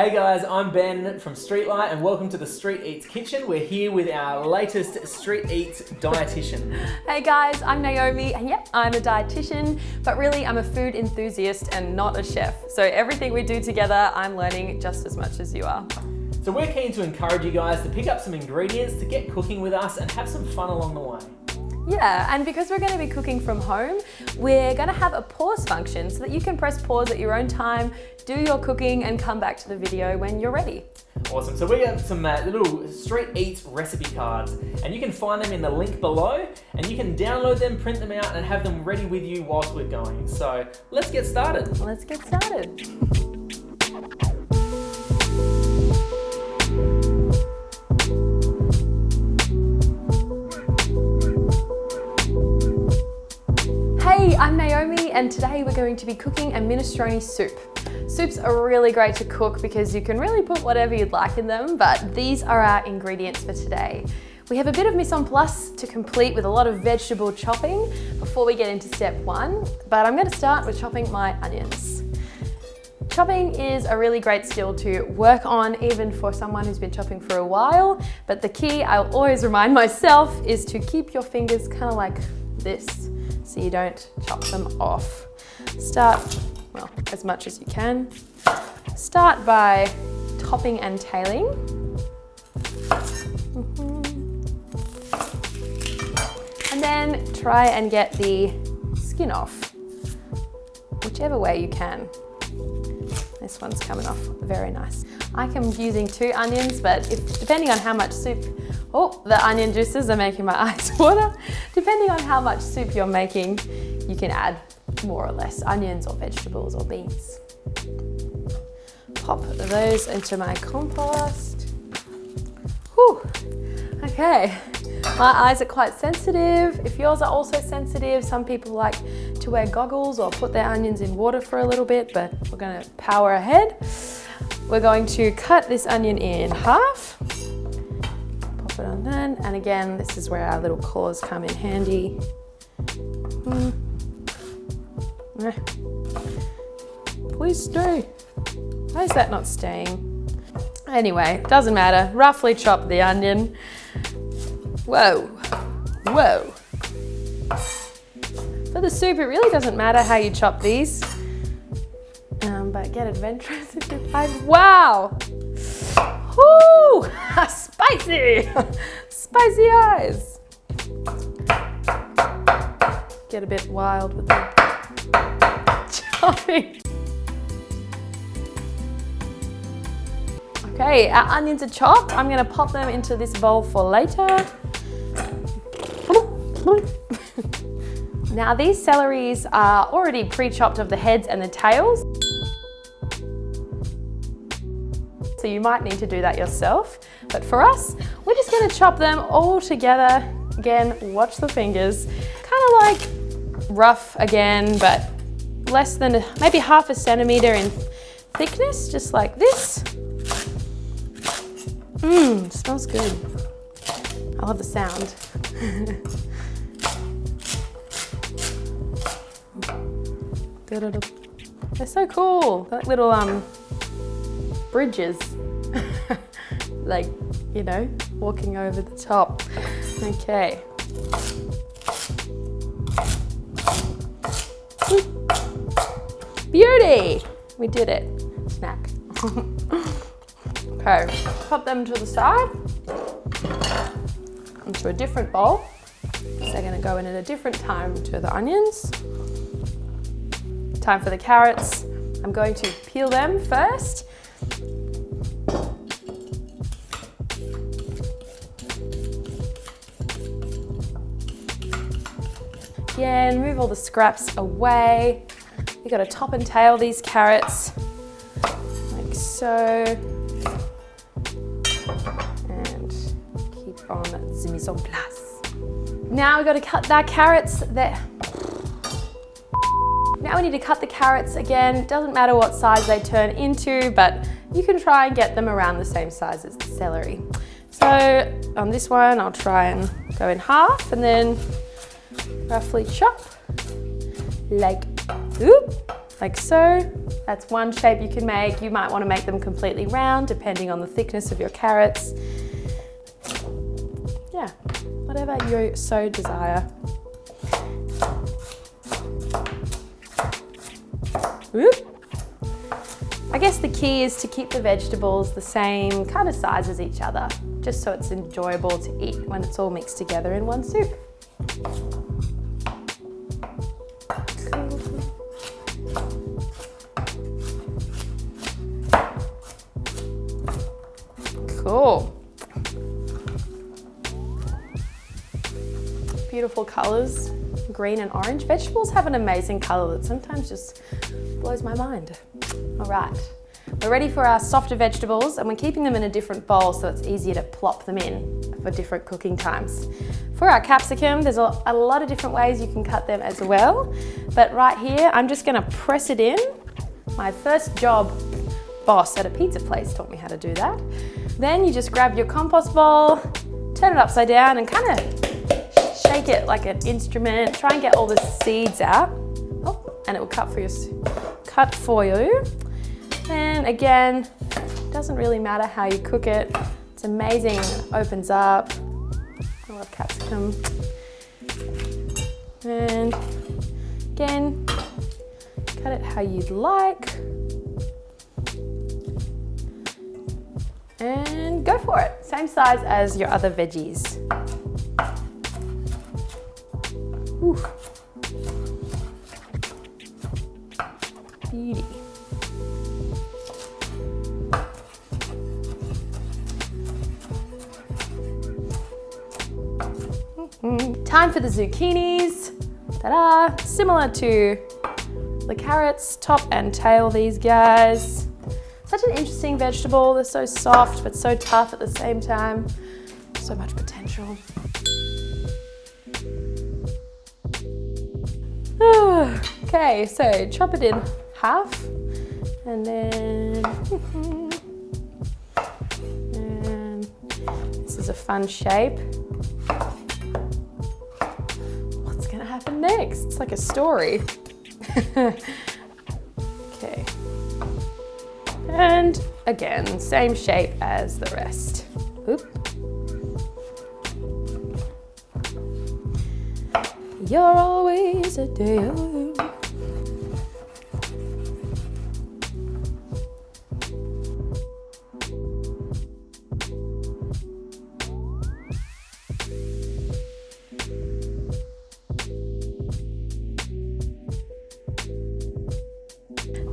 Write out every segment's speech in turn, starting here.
Hey guys, I'm Ben from Streetlight and welcome to the Street Eats Kitchen. We're here with our latest Street Eats dietitian. Hey guys, I'm Naomi and yep, I'm a dietitian, but really I'm a food enthusiast and not a chef. So everything we do together, I'm learning just as much as you are. So we're keen to encourage you guys to pick up some ingredients, to get cooking with us and have some fun along the way. Yeah, and because we're going to be cooking from home, we're going to have a pause function so that you can press pause at your own time, do your cooking and come back to the video when you're ready. Awesome, so we have some little Street Eats recipe cards and you can find them in the link below and you can download them, print them out and have them ready with you whilst we're going. So let's get started. Let's get started. Hey, I'm Naomi and today we're going to be cooking a minestrone soup. Soups are really great to cook because you can really put whatever you'd like in them, but these are our ingredients for today. We have a bit of mise en place to complete with a lot of vegetable chopping before we get into step one, but I'm going to start with chopping my onions. Chopping is a really great skill to work on even for someone who's been chopping for a while, but the key I'll always remind myself is to keep your fingers kind of like this so you don't chop them off. Start, well, as much as you can. Start by topping and tailing. And then try and get the skin off, whichever way you can. This one's coming off very nice. I'm using 2 onions, but depending on how much soup, the onion juices are making my eyes water. Depending on how much soup you're making, you can add more or less onions or vegetables or beans. Pop those into my compost. Whew. Okay, my eyes are quite sensitive. If yours are also sensitive, some people like to wear goggles or put their onions in water for a little bit, but we're gonna power ahead. We're going to cut this onion in half. Pop it on then, and again, this is where our little claws come in handy. Please stay. Why is that not staying? Anyway, doesn't matter. Roughly chop the onion. Whoa, whoa. For the soup, it really doesn't matter how you chop these, but get adventurous if you find. Wow! Whoo! Spicy! Spicy eyes! Get a bit wild with the chopping. Okay, our onions are chopped. I'm gonna pop them into this bowl for later. Now these celeries are already pre-chopped of the heads and the tails. So you might need to do that yourself. But for us, we're just gonna chop them all together. Again, watch the fingers. Kind of like rough again, but less than maybe half a centimeter in thickness, just like this. Smells good. I love the sound. They're so cool. They're like little bridges. Like, you know, walking over the top. Okay. Beauty! We did it. Snack. Okay, pop them to the side. Into a different bowl. So they're gonna go in at a different time to the onions. Time for the carrots. I'm going to peel them first. Again, move all the scraps away. You gotta top and tail these carrots, like so. And keep on the mise en place. Now we've got to cut that carrots there. Now we need to cut the carrots again. It doesn't matter what size they turn into, but you can try and get them around the same size as the celery. So on this one, I'll try and go in half and then roughly chop like, oop, like so. That's one shape you can make. You might want to make them completely round depending on the thickness of your carrots. Yeah, whatever you so desire. Whoop. I guess the key is to keep the vegetables the same kind of size as each other, just so it's enjoyable to eat when it's all mixed together in one soup. Cool. Beautiful colors, green and orange. Vegetables have an amazing color that sometimes just blows my mind. All right, we're ready for our softer vegetables, and we're keeping them in a different bowl so it's easier to plop them in for different cooking times. For our capsicum, there's a lot of different ways you can cut them as well, but right here, I'm just gonna press it in. My first job boss at a pizza place taught me how to do that. Then you just grab your compost bowl, turn it upside down and kind of shake it like an instrument. Try and get all the seeds out. Oh, and it will cut for you. And again, doesn't really matter how you cook it. It's amazing when it opens up. I love capsicum. And again, cut it how you'd like. And go for it. Same size as your other veggies. Ooh. Beauty. Time for the zucchinis. Ta-da! Similar to the carrots, top and tail these guys. Such an interesting vegetable. They're so soft but so tough at the same time. So much potential. Okay, so chop it in half and then and this is a fun shape. What's gonna happen next? It's like a story. Okay. And again, same shape as the rest. Oop. You're always a day away.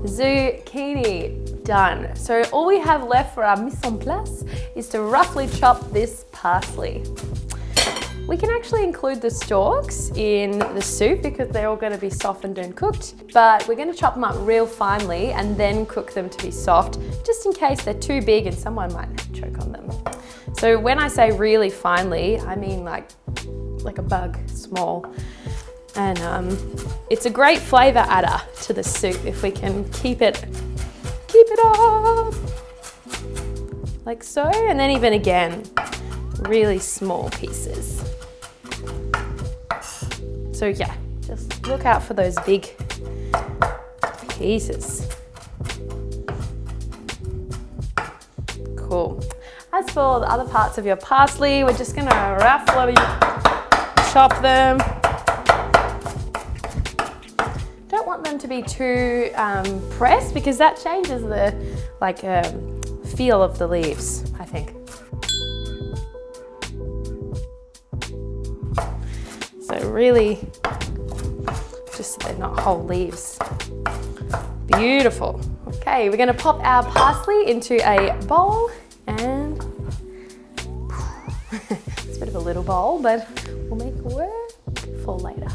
Zucchini, done. So all we have left for our mise en place is to roughly chop this parsley. We can actually include the stalks in the soup because they're all going to be softened and cooked, but we're going to chop them up real finely and then cook them to be soft, just in case they're too big and someone might choke on them. So when I say really finely, I mean like a bug, small. And it's a great flavor adder to the soup if we can keep it up like so, and then even again, really small pieces. So yeah, just look out for those big pieces. Cool. As for the other parts of your parsley, we're just gonna roughly chop them. Don't want them to be too pressed because that changes the feel of the leaves, I think. So really, just so they're not whole leaves. Beautiful. Okay, we're gonna pop our parsley into a bowl and it's a bit of a little bowl, but we'll make it work for later.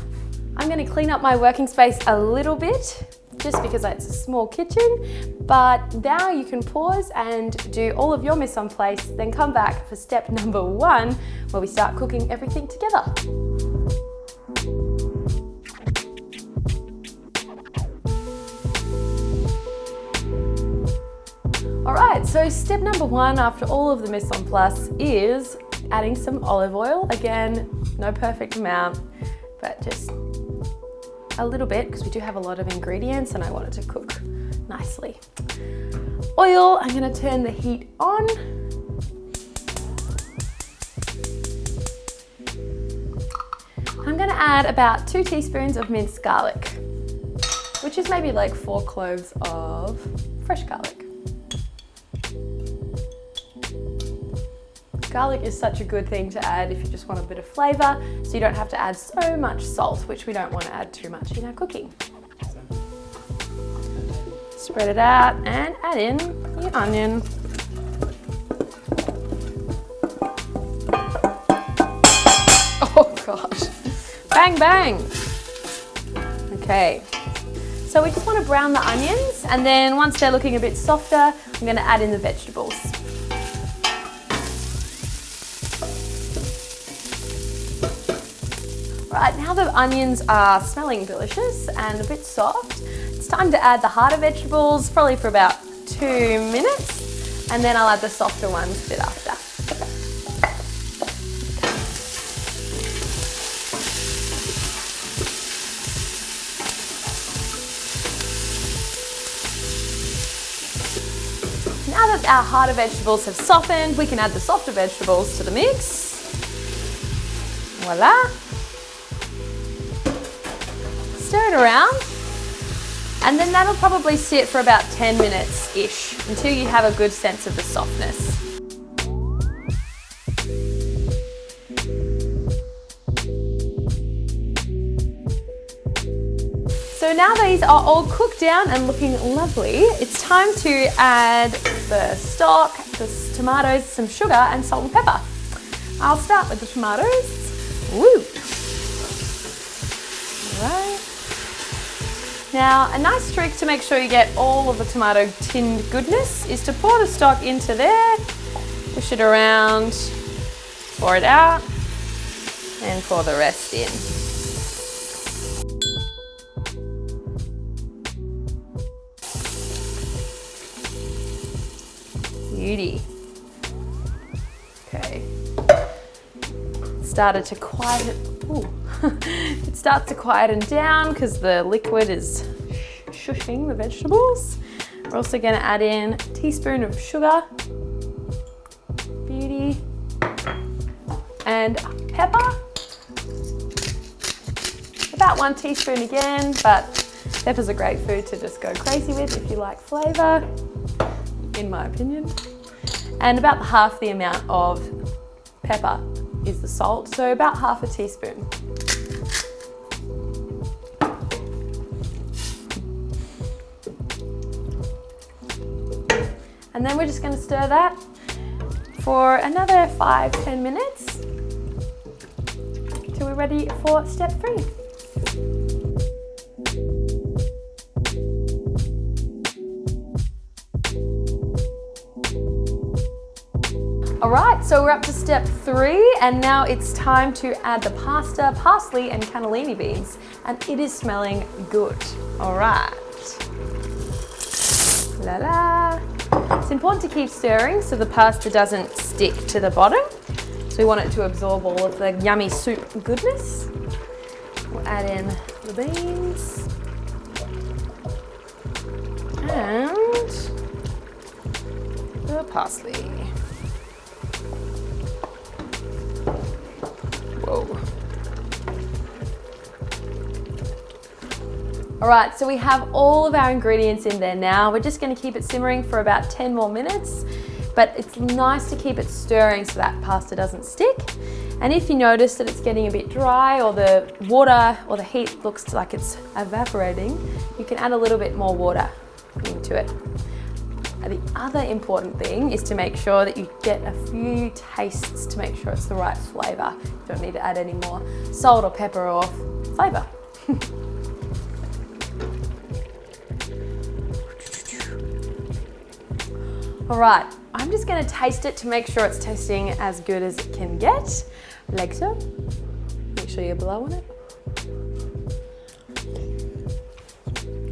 I'm gonna clean up my working space a little bit just because it's a small kitchen, but now you can pause and do all of your mise en place, then come back for step number 1 where we start cooking everything together. All right, so step number 1 after all of the mise en place is adding some olive oil. Again, no perfect amount, but just a little bit because we do have a lot of ingredients and I want it to cook nicely. Oil, I'm going to turn the heat on. I'm going to add about 2 teaspoons of minced garlic, which is maybe like 4 cloves of fresh garlic. Garlic is such a good thing to add if you just want a bit of flavour, so you don't have to add so much salt, which we don't want to add too much in our cooking. Spread it out and add in your onion. Oh gosh, bang bang. Okay, so we just want to brown the onions, and then once they're looking a bit softer, I'm going to add in the vegetables. Right, now the onions are smelling delicious and a bit soft, it's time to add the harder vegetables, probably for about 2 minutes, and then I'll add the softer ones a bit after. Now that our harder vegetables have softened, we can add the softer vegetables to the mix. Voila. Stir it around, and then that'll probably sit for about 10 minutes-ish until you have a good sense of the softness. So now these are all cooked down and looking lovely, it's time to add the stock, the tomatoes, some sugar and salt and pepper. I'll start with the tomatoes. Woo! All right. Now, a nice trick to make sure you get all of the tomato tinned goodness is to pour the stock into there, push it around, pour it out, and pour the rest in. Beauty. Okay. Started to quieten. Ooh. It starts to quieten down because the liquid is shushing the vegetables. We're also going to add in a teaspoon of sugar, beauty, and pepper. About 1 teaspoon again, but pepper's a great food to just go crazy with if you like flavour, in my opinion. And about half the amount of pepper is the salt, so about half a teaspoon. And then we're just going to stir that for another 5-10 minutes till we're ready for step 3. Alright, so we're up to step 3 and now it's time to add the pasta, parsley and cannellini beans, and it is smelling good. Alright. La la. It's important to keep stirring so the pasta doesn't stick to the bottom. So we want it to absorb all of the yummy soup goodness. We'll add in the beans and the parsley. Whoa. All right, so we have all of our ingredients in there now. We're just going to keep it simmering for about 10 more minutes, but it's nice to keep it stirring so that pasta doesn't stick. And if you notice that it's getting a bit dry or the water or the heat looks like it's evaporating, you can add a little bit more water into it. And the other important thing is to make sure that you get a few tastes to make sure it's the right flavour. You don't need to add any more salt or pepper or flavour. All right, I'm just going to taste it to make sure it's tasting as good as it can get, like so. Make sure you blow on it.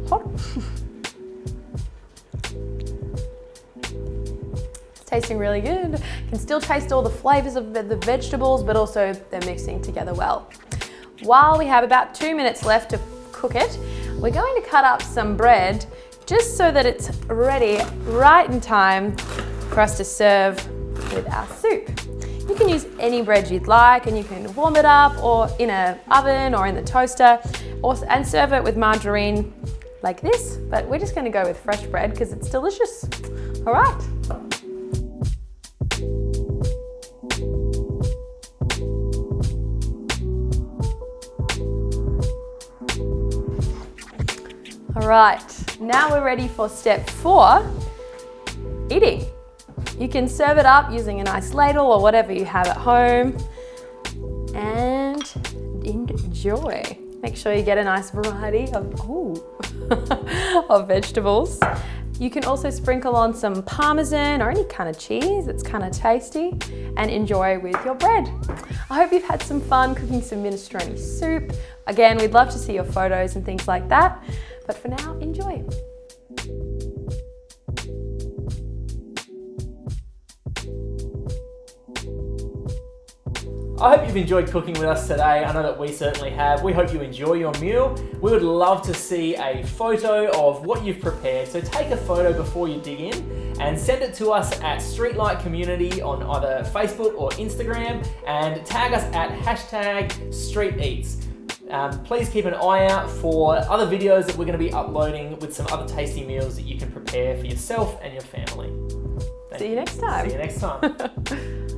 Hot. It's tasting really good. You can still taste all the flavors of the vegetables, but also they're mixing together well. While we have about 2 minutes left to cook it, we're going to cut up some bread just so that it's ready right in time for us to serve with our soup. You can use any bread you'd like, and you can warm it up or in an oven or in the toaster, and serve it with margarine like this, but we're just going to go with fresh bread because it's delicious. All right. All right, now we're ready for step 4, eating. You can serve it up using a nice ladle or whatever you have at home and enjoy. Make sure you get a nice variety of, of vegetables. You can also sprinkle on some Parmesan or any kind of cheese that's kind of tasty and enjoy with your bread. I hope you've had some fun cooking some minestrone soup. Again, we'd love to see your photos and things like that. But for now, enjoy. I hope you've enjoyed cooking with us today. I know that we certainly have. We hope you enjoy your meal. We would love to see a photo of what you've prepared. So take a photo before you dig in and send it to us at Streetlight Community on either Facebook or Instagram, and tag us at #StreetEats. Please keep an eye out for other videos that we're going to be uploading with some other tasty meals that you can prepare for yourself and your family. See you next time. See you next time.